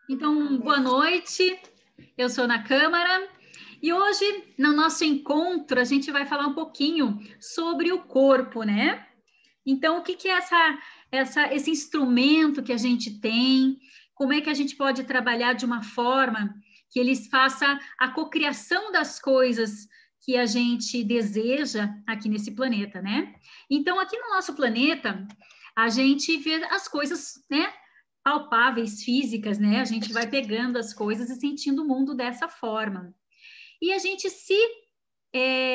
Então, boa noite, eu sou Ana Câmara e hoje, no nosso encontro, a gente vai falar um pouquinho sobre o corpo, né? Então, o que é esse instrumento que a gente tem, como é que a gente pode trabalhar de uma forma que eles façam a cocriação das coisas que a gente deseja aqui nesse planeta, né? Então, aqui no nosso planeta, a gente vê as coisas, né? Palpáveis, físicas, né? A gente vai pegando as coisas e sentindo o mundo dessa forma. E a gente se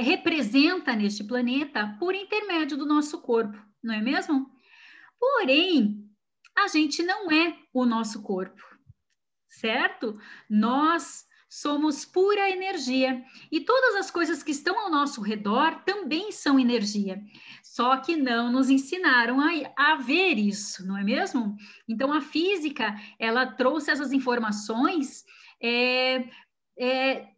representa neste planeta por intermédio do nosso corpo, não é mesmo? Porém, a gente não é o nosso corpo, certo? Nós somos pura energia e todas as coisas que estão ao nosso redor também são energia, só que não nos ensinaram a ver isso, não é mesmo? Então a física, ela trouxe essas informações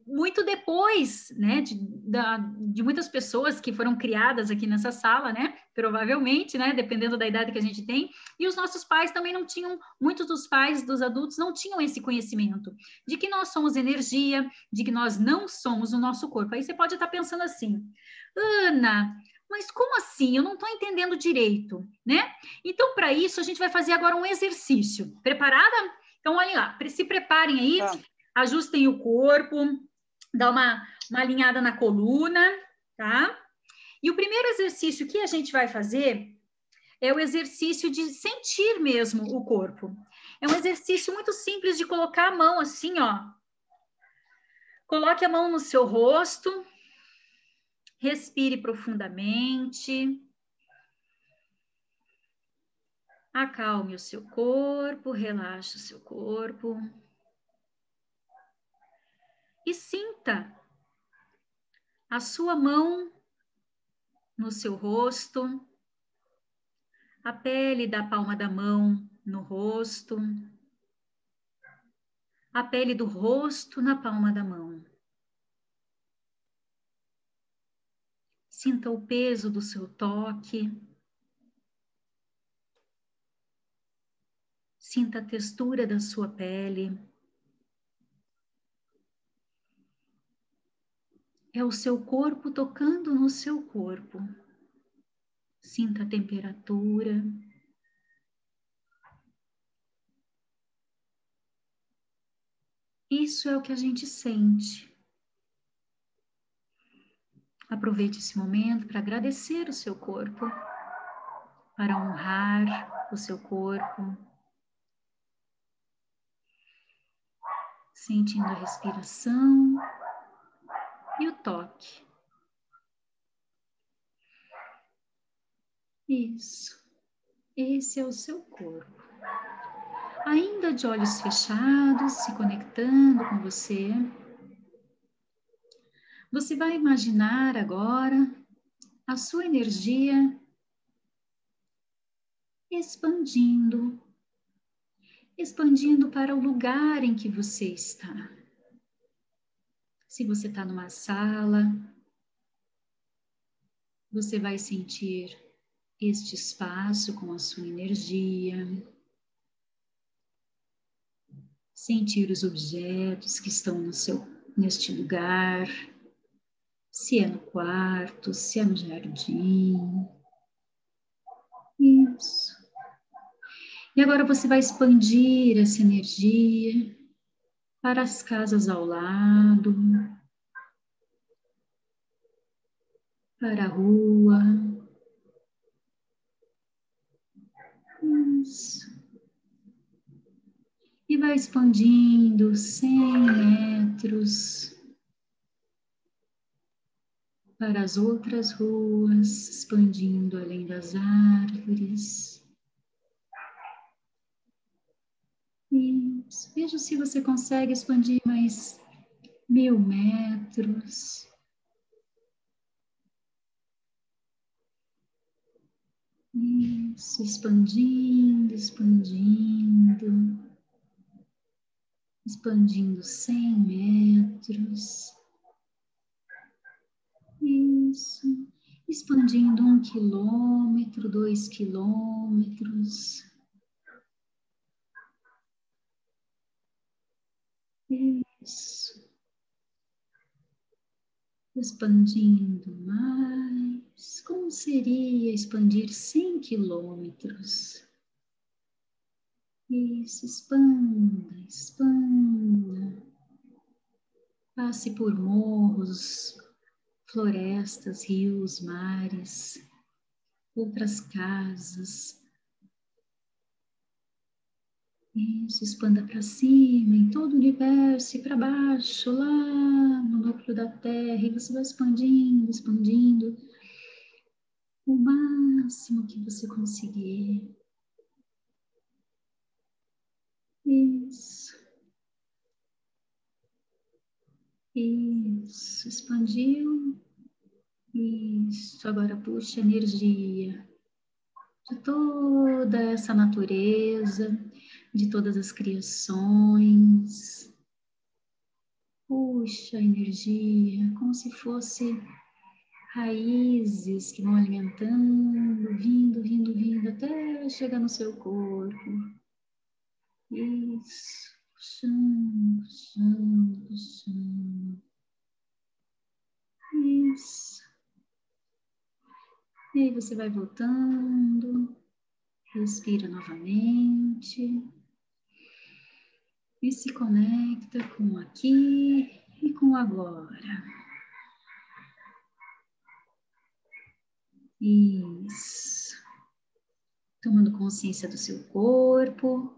muito depois, né, de muitas pessoas que foram criadas aqui nessa sala, né, provavelmente, né, dependendo da idade que a gente tem, e os nossos pais também não tinham, muitos dos pais dos adultos não tinham esse conhecimento de que nós somos energia, de que nós não somos o nosso corpo. Aí você pode estar pensando assim, Ana, mas como assim? Eu não estou entendendo direito, né? Então, para isso, a gente vai fazer agora um exercício. Preparada? Então, olhem lá, se preparem aí, ajustem o corpo, dá uma alinhada na coluna, tá? E o primeiro exercício que a gente vai fazer é o exercício de sentir mesmo o corpo. É um exercício muito simples de colocar a mão assim, ó. Coloque a mão no seu rosto, respire profundamente, acalme o seu corpo, relaxe o seu corpo e sinta a sua mão no seu rosto, a pele da palma da mão no rosto, a pele do rosto na palma da mão. Sinta o peso do seu toque. Sinta a textura da sua pele. É o seu corpo tocando no seu corpo. Sinta a temperatura. Isso é o que a gente sente. Aproveite esse momento para agradecer o seu corpo, para honrar o seu corpo, sentindo a respiração e o toque. Isso. Esse é o seu corpo. Ainda de olhos fechados, se conectando com você, você vai imaginar agora a sua energia expandindo para o lugar em que você está. Se você está numa sala, você vai sentir este espaço com a sua energia, sentir os objetos que estão neste lugar, se é no quarto, se é no jardim. Isso. E agora você vai expandir essa energia para as casas ao lado, para a rua. Isso. E vai expandindo 100 metros para as outras ruas, expandindo além das árvores. Isso. Veja se você consegue expandir mais 1000 metros. Isso, expandindo, expandindo 100 metros. Isso, expandindo 1 quilômetro, 2 quilômetros. Isso. Expandindo mais. Como seria expandir 100 quilômetros? Isso, expanda, expanda. Passe por morros, florestas, rios, mares, outras casas. Isso, expanda para cima, em todo o universo, e para baixo, lá no núcleo da Terra, e você vai expandindo, expandindo, o máximo que você conseguir. Isso. Isso, expandiu. Isso, agora puxa energia de toda essa natureza, de todas as criações. Puxa a energia, como se fosse raízes que vão alimentando, vindo, vindo, vindo, até chegar no seu corpo. Isso, puxando, puxando, puxando. Isso. E aí você vai voltando, respira novamente e se conecta com o aqui e com o agora. Isso. Tomando consciência do seu corpo.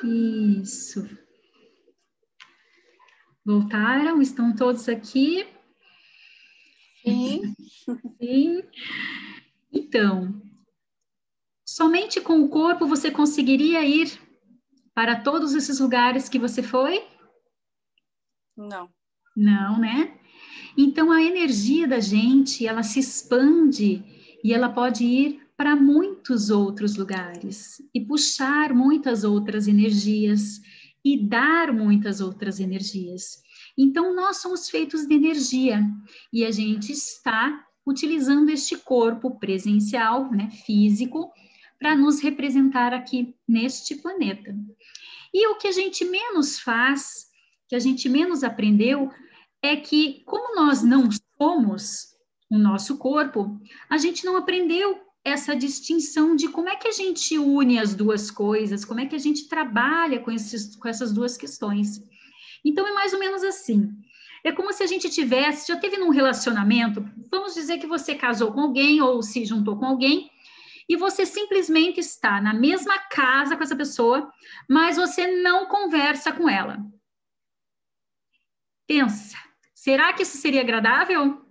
Isso. Voltaram? Estão todos aqui? Sim. Sim. Então, somente com o corpo você conseguiria ir para todos esses lugares que você foi? Não. Não, né? Então, a energia da gente, ela se expande e ela pode ir para muitos outros lugares e puxar muitas outras energias e dar muitas outras energias. Então, nós somos feitos de energia e a gente está utilizando este corpo presencial, né, físico, para nos representar aqui neste planeta. E o que a gente menos faz, que a gente menos aprendeu, é que, como nós não somos o nosso corpo, a gente não aprendeu essa distinção de como é que a gente une as duas coisas, como é que a gente trabalha com essas duas questões. Então, é mais ou menos assim. É como se a gente tivesse, já teve num relacionamento, vamos dizer que você casou com alguém ou se juntou com alguém, e você simplesmente está na mesma casa com essa pessoa, mas você não conversa com ela. Pensa, será que isso seria agradável?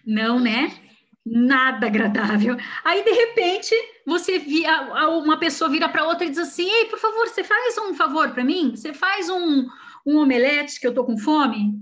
Não, né? Nada agradável. Aí, de repente, uma pessoa vira para outra e diz assim: ei, por favor, você faz um favor para mim? Você faz um omelete que eu tô com fome?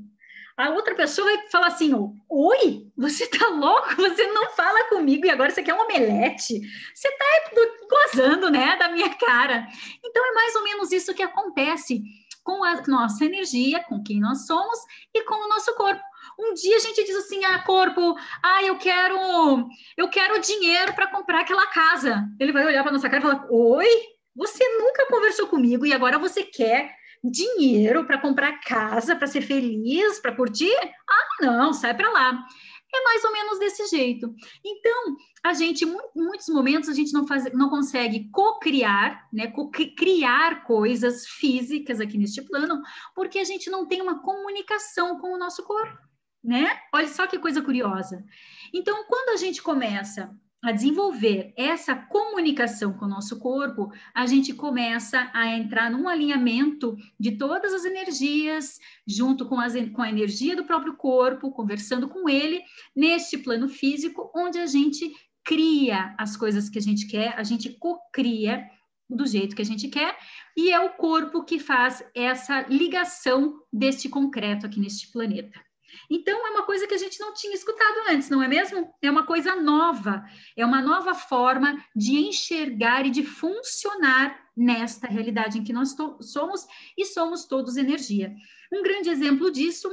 A outra pessoa vai falar assim: oi, você tá louco? Você não fala comigo e agora você quer um omelete? Você tá gozando, né, da minha cara. Então, é mais ou menos isso que acontece com a nossa energia, com quem nós somos e com o nosso corpo. Um dia a gente diz assim, corpo, eu quero dinheiro para comprar aquela casa. Ele vai olhar para nossa cara e falar, oi, você nunca conversou comigo e agora você quer dinheiro para comprar casa, para ser feliz, para curtir? Ah, não, sai para lá. É mais ou menos desse jeito. Então, a gente, em muitos momentos, a gente não consegue co-criar, né, criar coisas físicas aqui neste plano, porque a gente não tem uma comunicação com o nosso corpo, né? Olha só que coisa curiosa. Então, quando a gente começa a desenvolver essa comunicação com o nosso corpo, a gente começa a entrar num alinhamento de todas as energias, junto com a energia do próprio corpo, conversando com ele, neste plano físico, onde a gente cria as coisas que a gente quer, a gente co-cria do jeito que a gente quer, e é o corpo que faz essa ligação deste concreto aqui neste planeta. Então, é uma coisa que a gente não tinha escutado antes, não é mesmo? É uma coisa nova, é uma nova forma de enxergar e de funcionar nesta realidade em que nós somos e somos todos energia. Um grande exemplo disso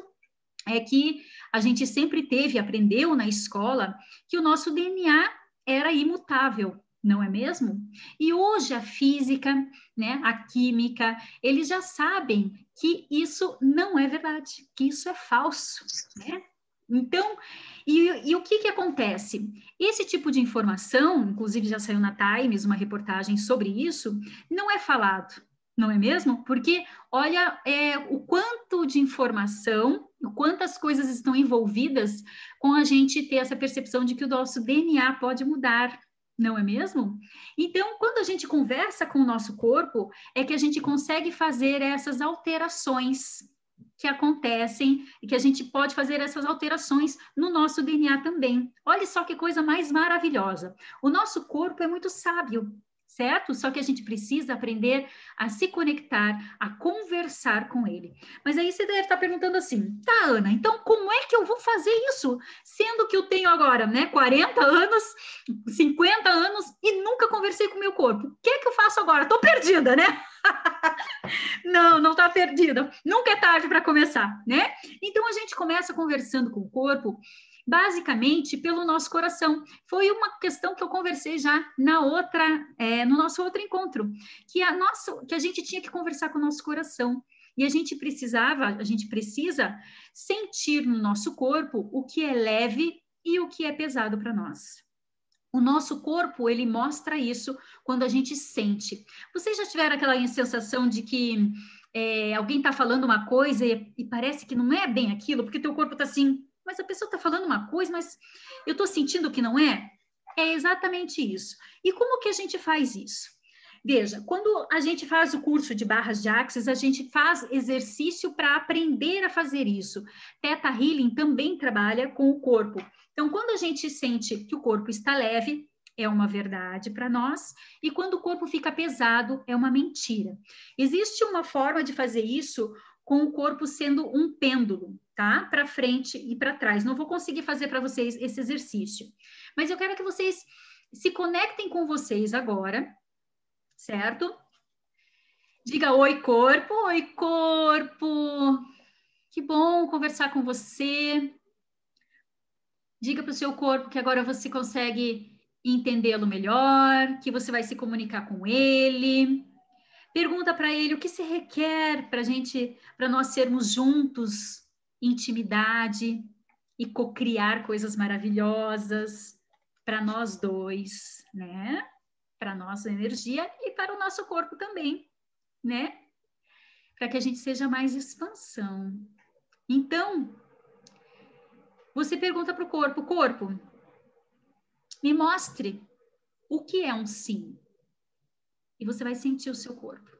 é que a gente sempre aprendeu na escola que o nosso DNA era imutável, Não é mesmo? E hoje a física, né, a química, eles já sabem que isso não é verdade, que isso é falso, né? Então, e o que que acontece? Esse tipo de informação, inclusive já saiu na Times uma reportagem sobre isso, não é falado, não é mesmo? Porque olha o quanto de informação, quantas coisas estão envolvidas com a gente ter essa percepção de que o nosso DNA pode mudar, não é mesmo? Então, quando a gente conversa com o nosso corpo, é que a gente consegue fazer essas alterações que acontecem e que a gente pode fazer essas alterações no nosso DNA também. Olha só que coisa mais maravilhosa. O nosso corpo é muito sábio, certo? Só que a gente precisa aprender a se conectar, a conversar com ele. Mas aí você deve estar perguntando assim, tá, Ana, então como é que eu vou fazer isso? Sendo que eu tenho agora, né, 40 anos, 50 anos e nunca conversei com o meu corpo. O que é que eu faço agora? Estou perdida, né? Não está perdida. Nunca é tarde para começar, né? Então a gente começa conversando com o corpo, basicamente pelo nosso coração. Foi uma questão que eu conversei já no nosso outro encontro, que a gente tinha que conversar com o nosso coração. E a gente precisa sentir no nosso corpo o que é leve e o que é pesado para nós. O nosso corpo, ele mostra isso quando a gente sente. Vocês já tiveram aquela sensação de que alguém está falando uma coisa e parece que não é bem aquilo, porque teu corpo está assim, mas a pessoa está falando uma coisa, mas eu estou sentindo que não é? É exatamente isso. E como que a gente faz isso? Veja, quando a gente faz o curso de barras de axis, a gente faz exercício para aprender a fazer isso. Theta Healing também trabalha com o corpo. Então, quando a gente sente que o corpo está leve, é uma verdade para nós, e quando o corpo fica pesado, é uma mentira. Existe uma forma de fazer isso com o corpo sendo um pêndulo, tá? Para frente e para trás. Não vou conseguir fazer para vocês esse exercício, mas eu quero que vocês se conectem com vocês agora, certo? Diga oi, corpo, oi, corpo. Que bom conversar com você. Diga para o seu corpo que agora você consegue entendê-lo melhor, que você vai se comunicar com ele. Pergunta para ele o que se requer para nós sermos juntos, intimidade e cocriar coisas maravilhosas para nós dois, né? Para a nossa energia e para o nosso corpo também, né? Para que a gente seja mais expansão. Então, você pergunta para o corpo, me mostre o que é um sim. E você vai sentir o seu corpo.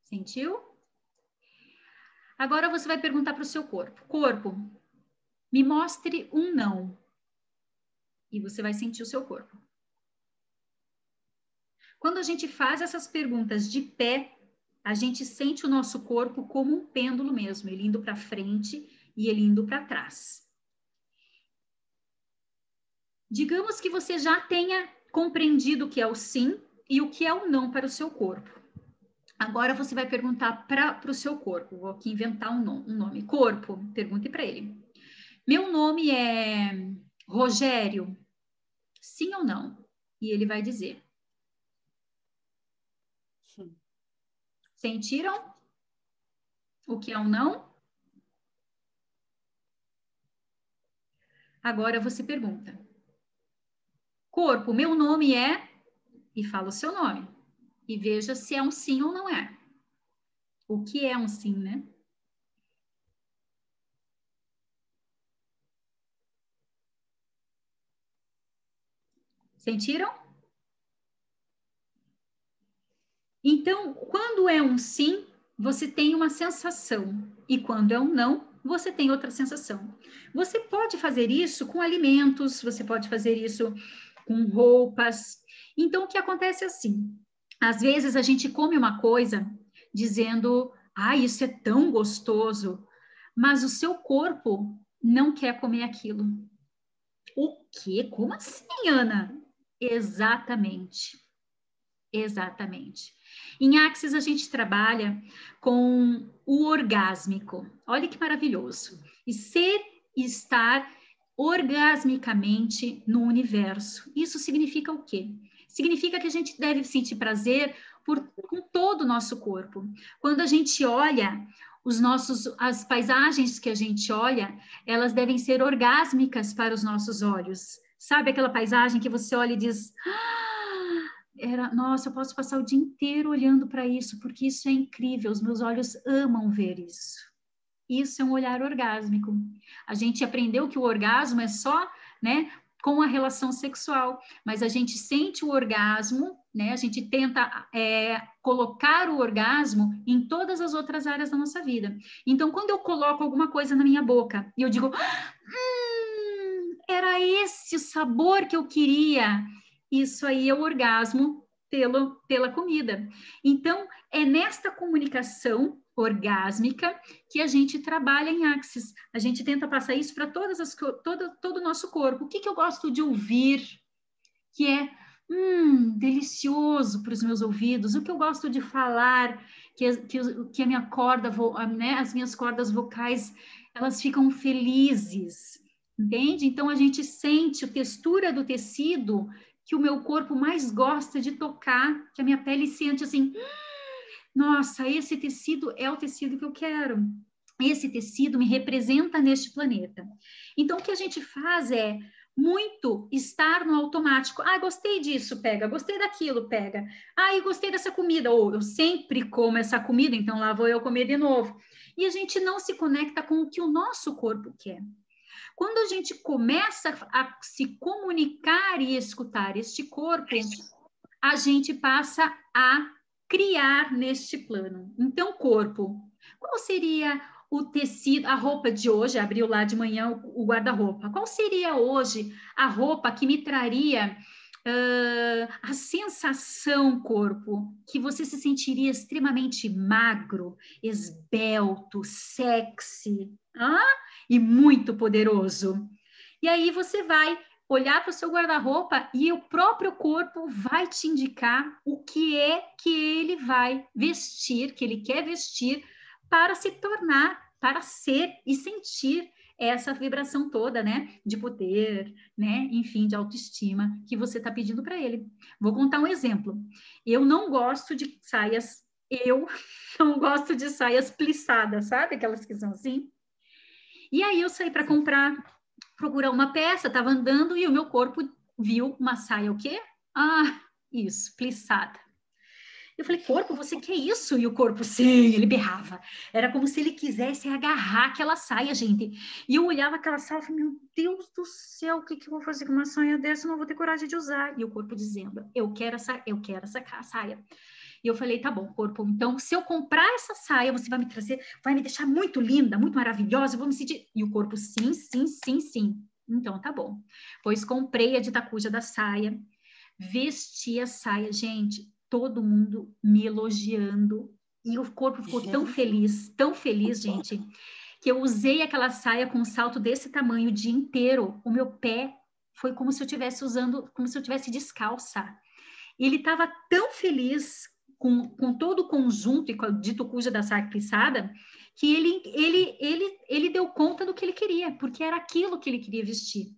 Sentiu? Agora você vai perguntar para o seu corpo. Corpo, me mostre um não. E você vai sentir o seu corpo. Quando a gente faz essas perguntas de pé, a gente sente o nosso corpo como um pêndulo mesmo, ele indo para frente e ele indo para trás. Digamos que você já tenha compreendido o que é o sim e o que é o não para o seu corpo. Agora você vai perguntar para o seu corpo. Vou aqui inventar um nome. Corpo, pergunte para ele. Meu nome é Rogério. Sim ou não? E ele vai dizer. Sim. Sentiram o que é um não? Agora você pergunta. Corpo, meu nome é... E fala o seu nome. E veja se é um sim ou não é. O que é um sim, né? Sentiram? Então, quando é um sim, você tem uma sensação. E quando é um não, você tem outra sensação. Você pode fazer isso com alimentos, você pode fazer isso com roupas. Então, o que acontece é assim: às vezes a gente come uma coisa dizendo, isso é tão gostoso, mas o seu corpo não quer comer aquilo. O quê? Como assim, Ana? Exatamente. Exatamente. Em Axis, a gente trabalha com o orgásmico. Olha que maravilhoso. E estar orgasmicamente no universo. Isso significa o quê? Significa que a gente deve sentir prazer com todo o nosso corpo. Quando a gente olha as paisagens que a gente olha, elas devem ser orgásmicas para os nossos olhos. Sabe aquela paisagem que você olha e diz: nossa, eu posso passar o dia inteiro olhando para isso, porque isso é incrível, os meus olhos amam ver isso. Isso é um olhar orgásmico. A gente aprendeu que o orgasmo é só, né, com a relação sexual, mas a gente sente o orgasmo, né, a gente tenta colocar o orgasmo em todas as outras áreas da nossa vida. Então, quando eu coloco alguma coisa na minha boca e eu digo, era esse o sabor que eu queria, isso aí é o orgasmo pela comida. Então, é nesta comunicação orgásmica que a gente trabalha em Axis. A gente tenta passar isso para todo o nosso corpo. O que eu gosto de ouvir que é delicioso para os meus ouvidos? O que eu gosto de falar que a minha corda, né, as minhas cordas vocais, elas ficam felizes, entende? Então, a gente sente a textura do tecido que o meu corpo mais gosta de tocar, que a minha pele sente assim, nossa, esse tecido é o tecido que eu quero. Esse tecido me representa neste planeta. Então, o que a gente faz é muito estar no automático. Ah, gostei disso, pega. Gostei daquilo, pega. Ah, e gostei dessa comida. Ou eu sempre como essa comida, então lá vou eu comer de novo. E a gente não se conecta com o que o nosso corpo quer. Quando a gente começa a se comunicar e escutar este corpo, a gente passa a criar neste plano. Então, corpo, qual seria o tecido, a roupa de hoje? Abriu lá de manhã o guarda-roupa. Qual seria hoje a roupa que me traria a sensação, corpo, que você se sentiria extremamente magro, esbelto, sexy, e muito poderoso? E aí você vai olhar para o seu guarda-roupa e o próprio corpo vai te indicar o que é que ele vai vestir, que ele quer vestir para se tornar, para ser e sentir essa vibração toda, né, de poder, né, enfim, de autoestima que você está pedindo para ele. Vou contar um exemplo. Eu não gosto de saias plissadas, sabe? Aquelas que são assim. E aí eu saí para procurar uma peça, estava andando e o meu corpo viu uma saia, o quê? Isso, plissada. Eu falei, corpo, você quer isso? E o corpo, sim, ele berrava. Era como se ele quisesse agarrar aquela saia, gente. E eu olhava aquela saia e falei, meu Deus do céu, o que eu vou fazer com uma saia dessa? Eu não vou ter coragem de usar. E o corpo dizendo, eu quero essa saia. E eu falei, tá bom, corpo, então se eu comprar essa saia, você vai me trazer, vai me deixar muito linda, muito maravilhosa, eu vou me sentir... E o corpo, sim, sim, sim, sim. Então, tá bom. Pois comprei a de tacuja da saia, vesti a saia, gente, todo mundo me elogiando, e o corpo ficou tão feliz, gente, que eu usei aquela saia com um salto desse tamanho o dia inteiro. O meu pé foi como se eu estivesse usando, como se eu estivesse descalça. Ele estava tão feliz com todo o conjunto e com a de tucuja da saia plissada, que ele deu conta do que ele queria, porque era aquilo que ele queria vestir.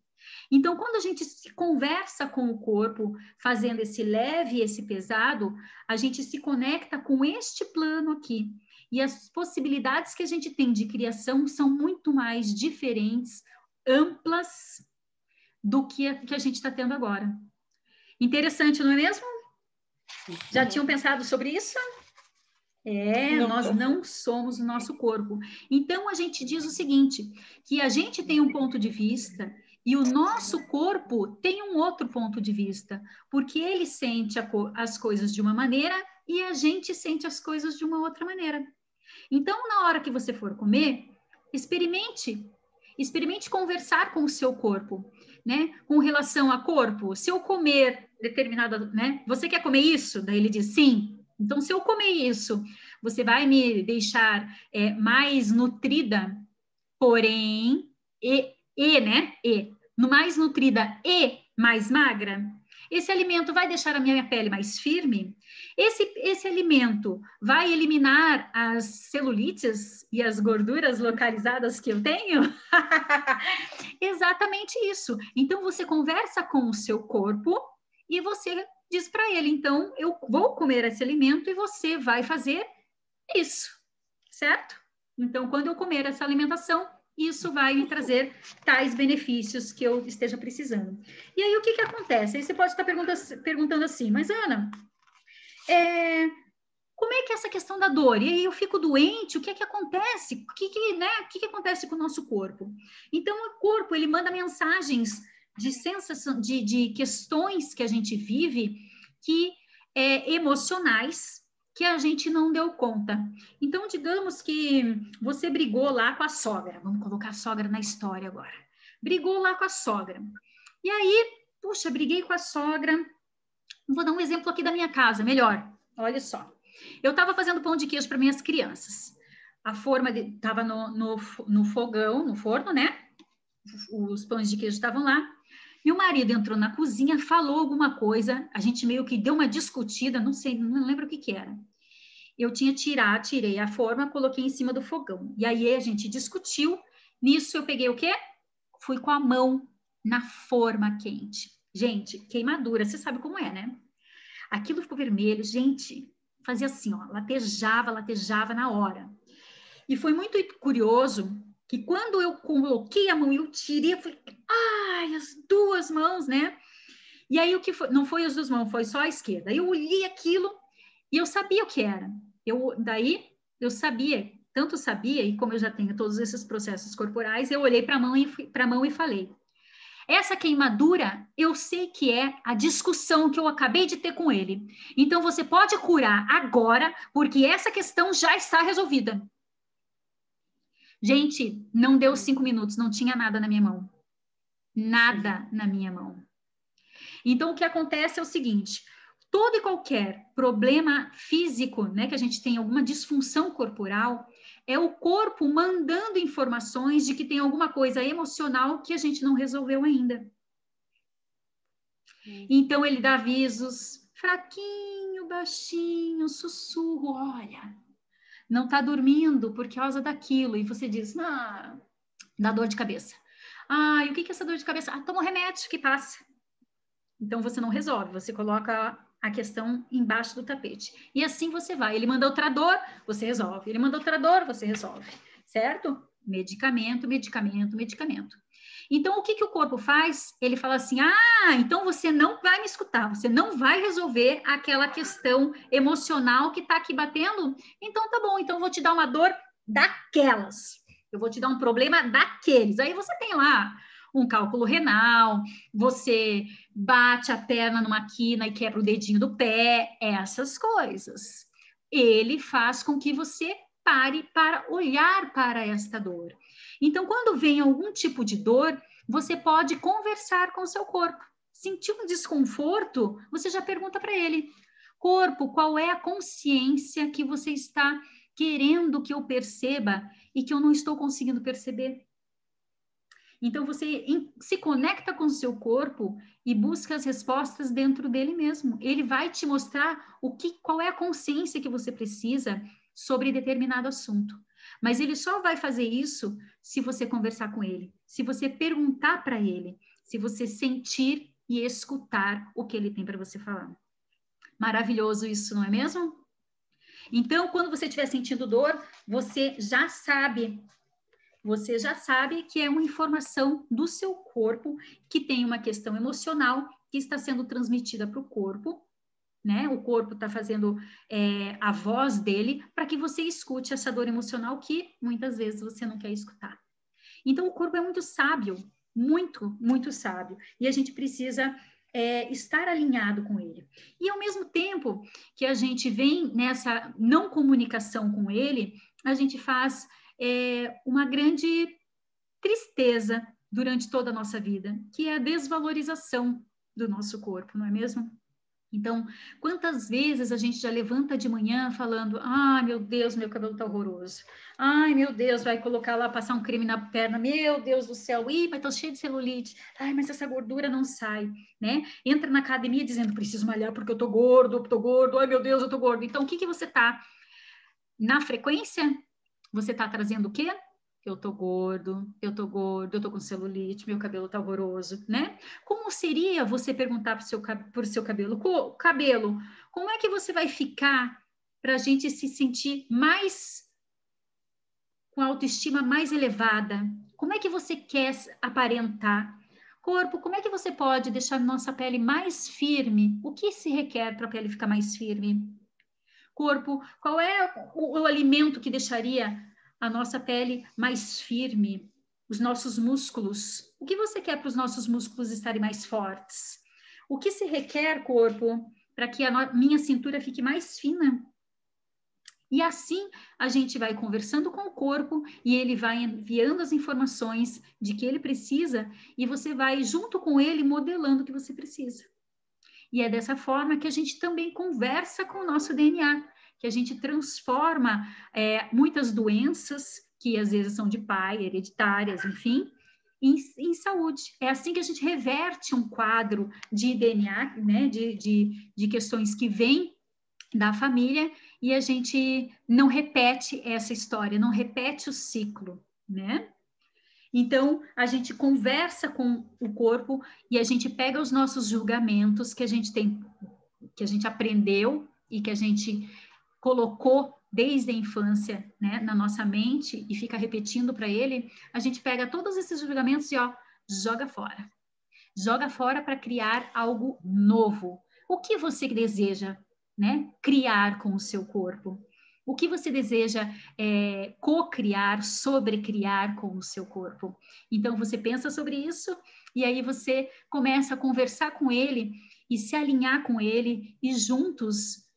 Então, quando a gente se conversa com o corpo, fazendo esse leve e esse pesado, a gente se conecta com este plano aqui. E as possibilidades que a gente tem de criação são muito mais diferentes, amplas, do que a gente está tendo agora. Interessante, não é mesmo? Já tinham pensado sobre isso? Nós não somos o nosso corpo. Então, a gente diz o seguinte, que a gente tem um ponto de vista e o nosso corpo tem um outro ponto de vista, porque ele sente as coisas de uma maneira e a gente sente as coisas de uma outra maneira. Então, na hora que você for comer, experimente conversar com o seu corpo, né? Com relação a corpo, se eu comer determinada, né? Você quer comer isso? Daí ele diz sim. Então, se eu comer isso, você vai me deixar mais nutrida, porém, mais nutrida e mais magra? Esse alimento vai deixar a minha pele mais firme? Esse alimento vai eliminar as celulites e as gorduras localizadas que eu tenho? Exatamente isso. Então, você conversa com o seu corpo e você diz para ele, então, eu vou comer esse alimento e você vai fazer isso, certo? Então, quando eu comer essa alimentação, isso vai me trazer tais benefícios que eu esteja precisando. E aí, o que acontece? Aí você pode estar perguntando assim, mas Ana, como é que é essa questão da dor? E aí eu fico doente, o que é que acontece? O que acontece com o nosso corpo? Então, o corpo, ele manda mensagens de sensação, de questões que a gente vive, que emocionais, que a gente não deu conta. Então, digamos que você brigou lá com a sogra, vamos colocar a sogra na história agora. Brigou lá com a sogra. E aí, puxa, briguei com a sogra. Vou dar um exemplo aqui da minha casa, melhor. Olha só. Eu estava fazendo pão de queijo para minhas crianças. A forma estava no fogão, no forno, né? Os pães de queijo estavam lá. E o marido entrou na cozinha, falou alguma coisa, a gente meio que deu uma discutida, não sei, não lembro o que era. Eu tirei a forma, coloquei em cima do fogão. E aí a gente discutiu. Nisso eu peguei o quê? Fui com a mão na forma quente. Gente, queimadura, você sabe como é, né? Aquilo ficou vermelho, gente, fazia assim, ó, latejava na hora. E foi muito curioso que quando eu coloquei a mão e eu tirei, eu falei, ai, as duas mãos, né? E aí o que foi? Não foi as duas mãos, foi só a esquerda. Aí eu olhei aquilo e eu sabia o que era. Daí eu sabia, tanto sabia, e como eu já tenho todos esses processos corporais, eu olhei para a mão e falei, essa queimadura, eu sei que é a discussão que eu acabei de ter com ele. Então, você pode curar agora, porque essa questão já está resolvida. Gente, não deu 5 minutos, não tinha nada na minha mão. Nada na minha mão. Então, o que acontece é o seguinte, todo e qualquer problema físico, né, que a gente tem alguma disfunção corporal, é o corpo mandando informações de que tem alguma coisa emocional que a gente não resolveu ainda. Então, ele dá avisos, fraquinho, baixinho, sussurro, olha, não está dormindo por causa daquilo. E você diz, dá dor de cabeça. E o que é essa dor de cabeça? Toma um remédio que passa. Então, você não resolve, você coloca a questão embaixo do tapete. E assim você vai. Ele manda outra dor, você resolve. Ele manda outra dor, você resolve. Certo? Medicamento, medicamento, medicamento. Então, o que o corpo faz? Ele fala assim, então você não vai me escutar, você não vai resolver aquela questão emocional que está aqui batendo? Então, tá bom, então eu vou te dar uma dor daquelas. Eu vou te dar um problema daqueles. Aí você tem lá um cálculo renal, você bate a perna numa quina e quebra o dedinho do pé, essas coisas. Ele faz com que você pare para olhar para esta dor. Então, quando vem algum tipo de dor, você pode conversar com o seu corpo. Sentiu um desconforto, você já pergunta para ele, corpo, qual é a consciência que você está querendo que eu perceba e que eu não estou conseguindo perceber? Então, você se conecta com o seu corpo e busca as respostas dentro dele mesmo. Ele vai te mostrar qual é a consciência que você precisa sobre determinado assunto. Mas ele só vai fazer isso se você conversar com ele, se você perguntar para ele, se você sentir e escutar o que ele tem para você falar. Maravilhoso isso, não é mesmo? Então, quando você estiver sentindo dor, você já sabe que é uma informação do seu corpo que tem uma questão emocional que está sendo transmitida para o corpo, né? O corpo está fazendo a voz dele para que você escute essa dor emocional que muitas vezes você não quer escutar. Então, o corpo é muito sábio, muito, muito sábio. E a gente precisa estar alinhado com ele. E ao mesmo tempo que a gente vem nessa não comunicação com ele, a gente faz uma grande tristeza durante toda a nossa vida, que é a desvalorização do nosso corpo, não é mesmo? Então, quantas vezes a gente já levanta de manhã falando, ai, meu Deus, meu cabelo tá horroroso. Ai, meu Deus, vai colocar lá, passar um creme na perna. Meu Deus do céu, ih, mas tô cheio de celulite. Ai, mas essa gordura não sai, né? Entra na academia dizendo, preciso malhar porque eu tô gordo. Ai, meu Deus, eu tô gordo. Então, o que você tá na frequência? Você tá trazendo o quê? Eu tô gordo, eu tô com celulite, meu cabelo tá horroroso, né? Como seria você perguntar pro seu cabelo, cabelo, como é que você vai ficar para a gente se sentir mais, com a autoestima mais elevada? Como é que você quer aparentar? Corpo, como é que você pode deixar nossa pele mais firme? O que se requer para a pele ficar mais firme? Corpo, qual é o alimento que deixaria a nossa pele mais firme, os nossos músculos? O que você quer para os nossos músculos estarem mais fortes? O que se requer, corpo, para que a minha cintura fique mais fina? E assim a gente vai conversando com o corpo e ele vai enviando as informações de que ele precisa e você vai junto com ele modelando o que você precisa. E é dessa forma que a gente também conversa com o nosso DNA, que a gente transforma muitas doenças, que às vezes são de pai, hereditárias, enfim, em saúde. É assim que a gente reverte um quadro de DNA, né, de questões que vêm da família, e a gente não repete essa história, não repete o ciclo, né? Então, a gente conversa com o corpo e a gente pega os nossos julgamentos que a gente tem, que a gente aprendeu e que a gente colocou desde a infância, né, na nossa mente e fica repetindo para ele, a gente pega todos esses julgamentos e, ó, joga fora. Joga fora para criar algo novo. O que você deseja, né, criar com o seu corpo? O que você deseja co-criar, sobrecriar com o seu corpo? Então, você pensa sobre isso e aí você começa a conversar com ele e se alinhar com ele e juntos,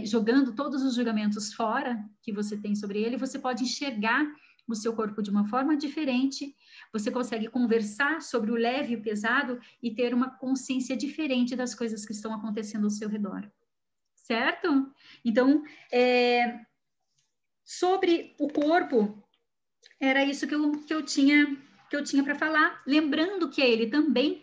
jogando todos os julgamentos fora que você tem sobre ele, você pode enxergar o seu corpo de uma forma diferente, você consegue conversar sobre o leve e o pesado e ter uma consciência diferente das coisas que estão acontecendo ao seu redor. Certo? Então, sobre o corpo, era isso que eu tinha para falar. Lembrando que é ele também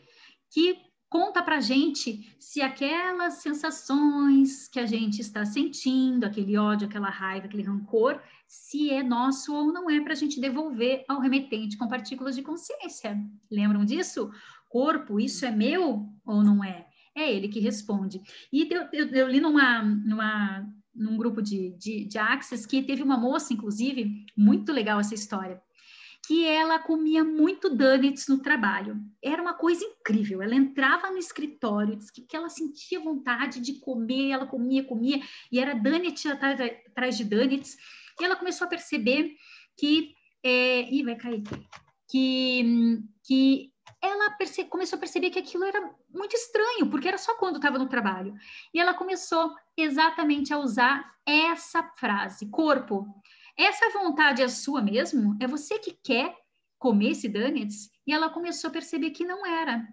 que conta para a gente se aquelas sensações que a gente está sentindo, aquele ódio, aquela raiva, aquele rancor, se é nosso ou não é, para a gente devolver ao remetente com partículas de consciência. Lembram disso? Corpo, isso é meu ou não é? É ele que responde. E eu li num grupo de Access que teve uma moça, inclusive, muito legal essa história, que ela comia muito donuts no trabalho. Era uma coisa incrível. Ela entrava no escritório, disse que ela sentia vontade de comer, ela comia, e era donut atrás de donuts. E ela começou a perceber que... vai cair. Que ela começou a perceber que aquilo era muito estranho, porque era só quando estava no trabalho. E ela começou exatamente a usar essa frase, corpo, essa vontade é sua mesmo? É você que quer comer esse donuts? E ela começou a perceber que não era.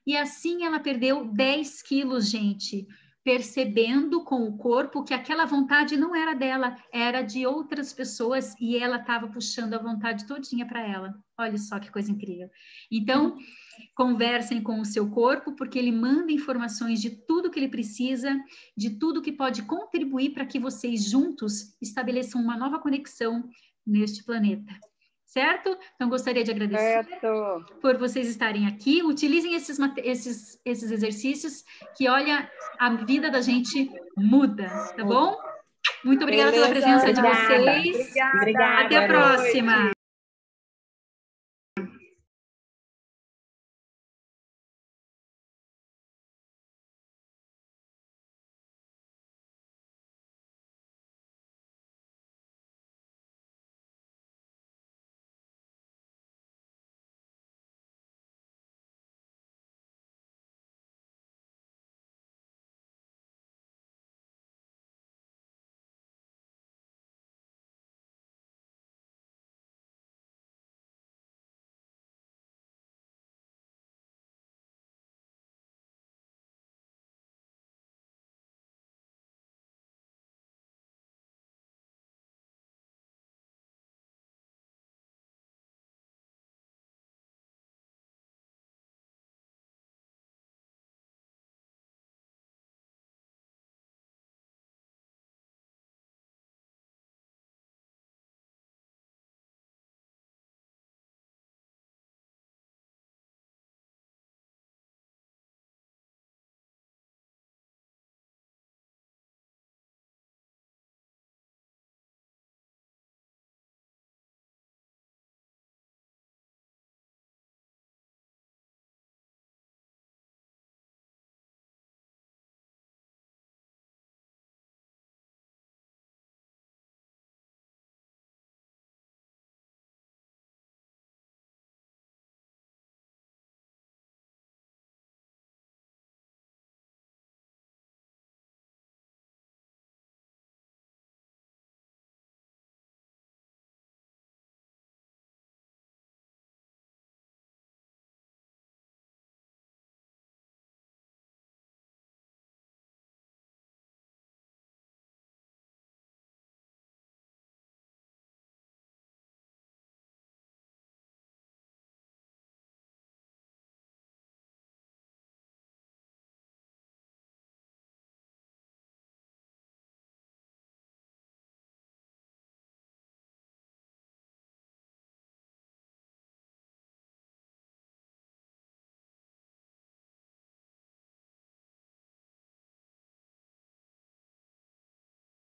E assim ela perdeu 10 quilos, gente, percebendo com o corpo que aquela vontade não era dela, era de outras pessoas e ela estava puxando a vontade todinha para ela. Olha só que coisa incrível. Então, conversem com o seu corpo, porque ele manda informações de tudo que ele precisa, de tudo que pode contribuir para que vocês juntos estabeleçam uma nova conexão neste planeta. Certo? Então, gostaria de agradecer por vocês estarem aqui. Utilizem esses exercícios que, olha, a vida da gente muda, tá bom? Muito obrigada pela presença de vocês. Obrigada. Até a próxima.